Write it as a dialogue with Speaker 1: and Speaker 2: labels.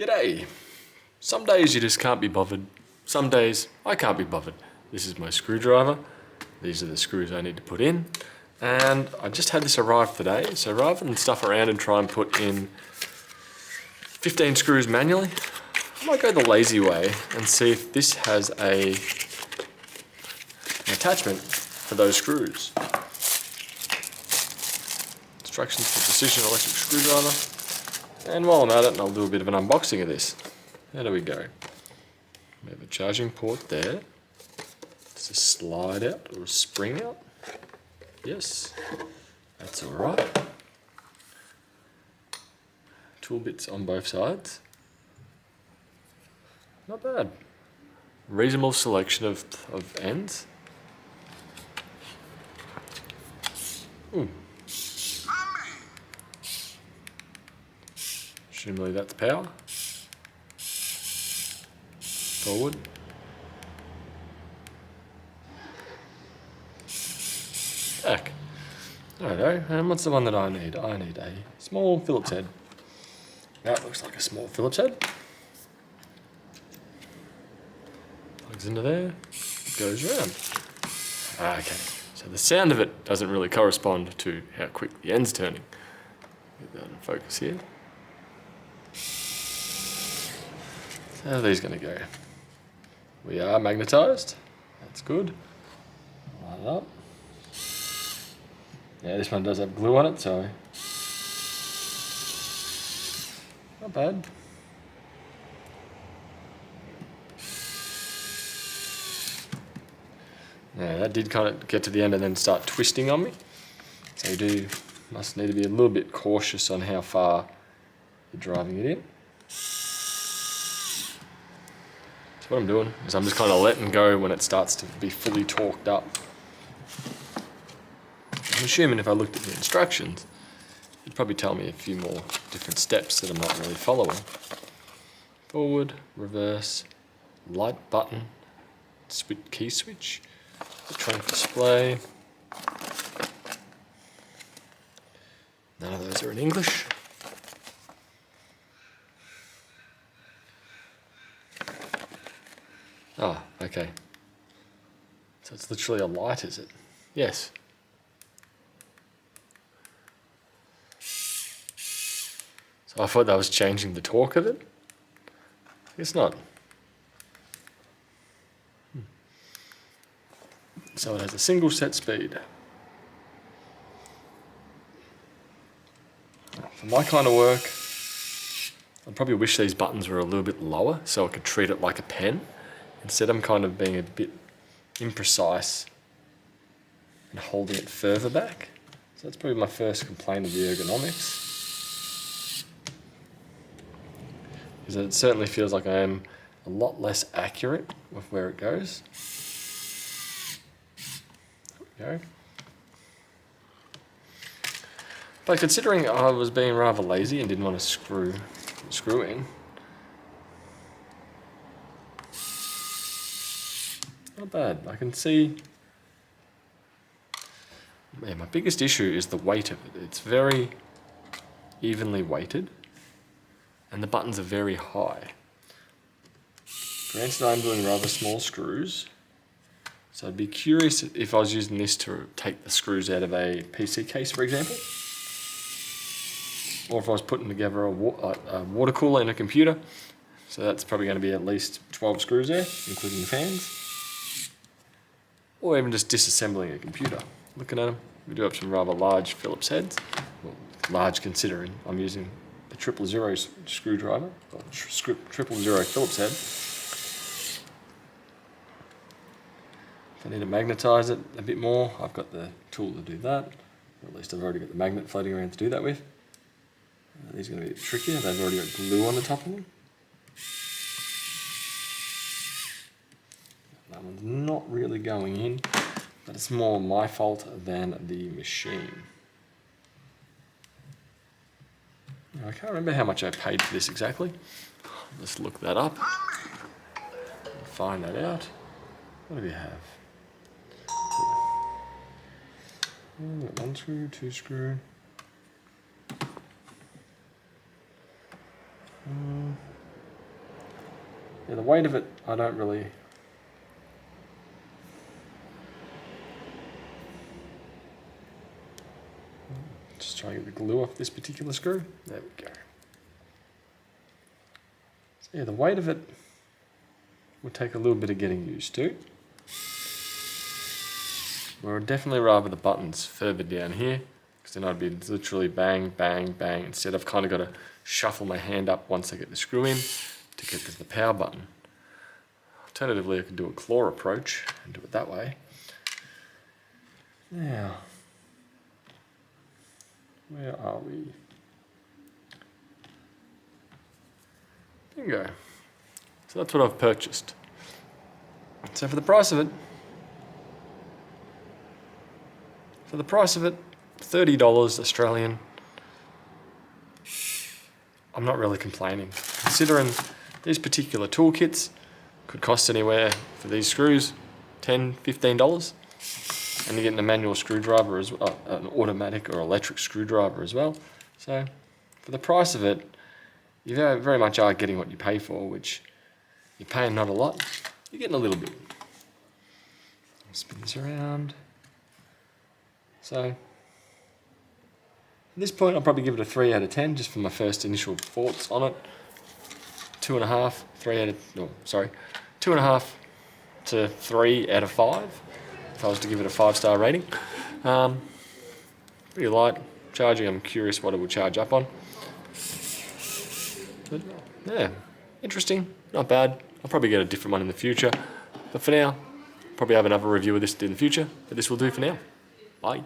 Speaker 1: G'day. Some days you just can't be bothered. Some days I can't be bothered. This is my screwdriver. These are the screws I need to put in. And I just had this arrive today. So rather than stuff around and try and put in 15 screws manually, I might go the lazy way and see if this has an attachment for those screws. Instructions for precision electric screwdriver. And while I'm at it, I'll do a bit of an unboxing of this. How do we go? We have a charging port there. Does this slide out or spring out? Yes, that's alright. Tool bits on both sides. Not bad. Reasonable selection of ends. Presumably that's power. Forward. Back. Righto, and what's the one that I need? I need a small Phillips head. That looks like a small Phillips head. Plugs into there, goes around. Okay, so the sound of it doesn't really correspond to how quick the end's turning. Get that in focus here. How are these going to go? We are magnetised. That's good. Line it up. Yeah, this one does have glue on it, so not bad. Yeah, that did kind of get to the end and then start twisting on me. So you must need to be a little bit cautious on how far you're driving it in. So what I'm doing is I'm just kind of letting go when it starts to be fully torqued up. I'm assuming if I looked at the instructions, it'd probably tell me a few more different steps that I'm not really following. Forward, reverse, light button, key switch, electronic display. None of those are in English. Oh, okay. So it's literally a light, is it? Yes. So I thought that was changing the torque of it. It's not. So it has a single set speed. For my kind of work, I probably wish these buttons were a little bit lower so I could treat it like a pen. Instead I'm kind of being a bit imprecise and holding it further back. So that's probably my first complaint of the ergonomics. Because it certainly feels like I am a lot less accurate with where it goes. There we go. But considering I was being rather lazy and didn't want to screw in, not bad. I can see. Yeah, my biggest issue is the weight of it. It's very evenly weighted, and the buttons are very high. Granted, I'm doing rather small screws, so I'd be curious if I was using this to take the screws out of a PC case, for example, or if I was putting together a water cooler in a computer. So that's probably going to be at least 12 screws there, including the fans. Or even just disassembling a computer. Looking at them, we do have some rather large Phillips heads. Well, large considering I'm using the 000 screwdriver, or 000 Phillips head. If I need to magnetise it a bit more, I've got the tool to do that. Or at least I've already got the magnet floating around to do that with. These are going to be a bit trickier, they've already got glue on the top of them. That one's not really going in, but it's more my fault than the machine. Now, I can't remember how much I paid for this exactly. Let's look that up. Find that out. What do we have? One screw, two screw. Yeah, the weight of it, I don't really... Just try to get the glue off this particular screw. There we go. So yeah, the weight of it will take a little bit of getting used to. I would definitely rather the buttons further down here, because then I'd be literally bang, bang, bang. Instead, I've kind of got to shuffle my hand up once I get the screw in to get to the power button. Alternatively, I could do a claw approach and do it that way. Now, where are we? Bingo. So that's what I've purchased. So for the price of it, $30 Australian, I'm not really complaining. Considering these particular toolkits could cost anywhere for these screws $10, $15, and you're getting a manual screwdriver as well, an automatic or electric screwdriver as well. So for the price of it, you very much are getting what you pay for, which you're paying not a lot, you're getting a little bit. Spin this around. So at this point, I'll probably give it a 3 out of 10 just for my first initial thoughts on it. 2.5, 2.5 to 3 out of 5 if I was to give it a 5-star rating. Pretty light charging. I'm curious what it will charge up on. But yeah, interesting, not bad. I'll probably get a different one in the future. But for now, probably have another review of this in the future. But this will do for now. Bye.